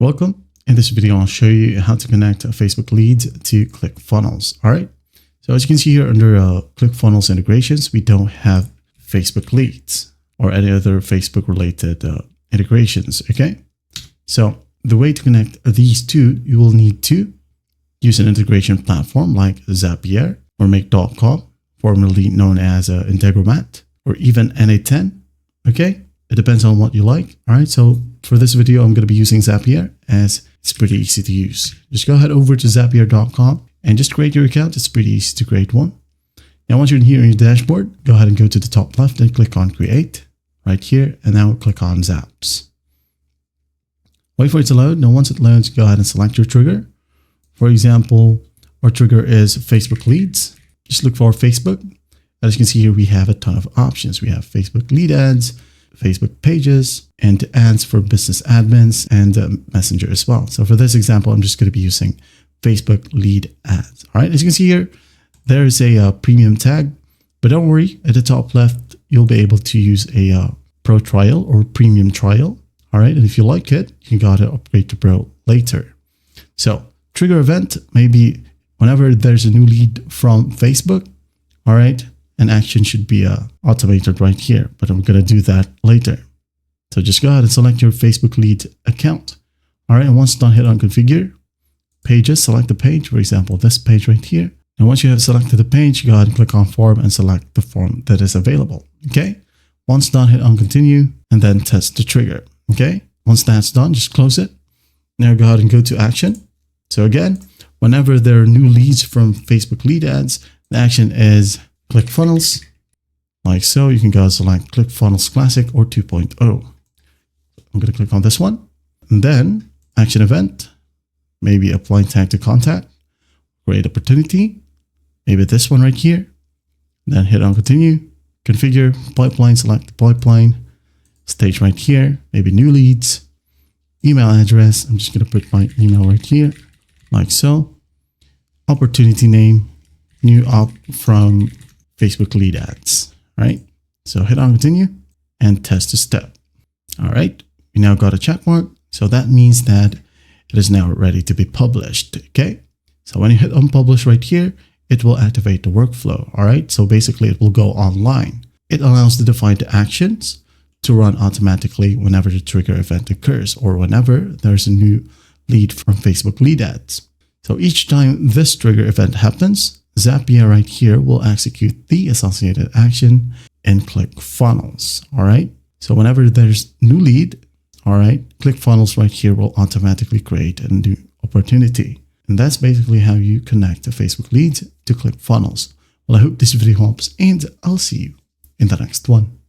Welcome. In this video, I'll show you how to connect Facebook leads to ClickFunnels. All right. So as you can see here under ClickFunnels integrations, we don't have Facebook leads or any other Facebook related integrations. Okay. So the way to connect these two, you will need to use an integration platform like Zapier or Make.com, formerly known as Integromat, or even NA10. Okay. It depends on what you like. All right. So for this video, I'm going to be using Zapier as it's pretty easy to use. Just go ahead over to Zapier.com and just create your account. It's pretty easy to create one. Now, once you're here in your dashboard, go ahead and go to the top left and click on Create right here. And now click on Zaps. Wait for it to load. Now, once it loads, go ahead and select your trigger. For example, our trigger is Facebook leads. Just look for Facebook. As you can see here, we have a ton of options. We have Facebook lead ads, Facebook pages, and ads for business admins and Messenger as well. So for this example, I'm just going to be using Facebook lead ads. All right. As you can see here, there is a premium tag, but don't worry. At the top left, you'll be able to use a pro trial or premium trial. All right. And if you like it, you can go ahead and upgrade to pro later. So trigger event, maybe whenever there's a new lead from Facebook. All right. An action should be automated right here, but I'm going to do that later. So just go ahead and select your Facebook lead account. All right. And once done, hit on configure pages, select the page, for example, this page right here. And once you have selected the page, go ahead and click on form and select the form that is available. Okay. Once done, hit on continue and then test the trigger. Okay. Once that's done, just close it. Now go ahead and go to action. So again, whenever there are new leads from Facebook lead ads, the action is ClickFunnels, like so. You can go select ClickFunnels Classic or 2.0. I'm going to click on this one. And then action event, maybe apply tag to contact, create opportunity, maybe this one right here. Then hit on continue, configure pipeline, select the pipeline, stage right here, maybe new leads, email address. I'm just going to put my email right here, like so. Opportunity name, new op from Facebook lead ads, right? So hit on continue and test the step. All right. We now got a check mark. So that means that it is now ready to be published. Okay. So when you hit on publish right here, it will activate the workflow. All right. So basically it will go online. It allows the defined actions to run automatically whenever the trigger event occurs or whenever there's a new lead from Facebook lead ads. So each time this trigger event happens, Zapier right here will execute the associated action in ClickFunnels. All right. So whenever there's new lead, all right, ClickFunnels right here will automatically create a new opportunity. And that's basically how you connect the Facebook leads to ClickFunnels. Well, I hope this video helps and I'll see you in the next one.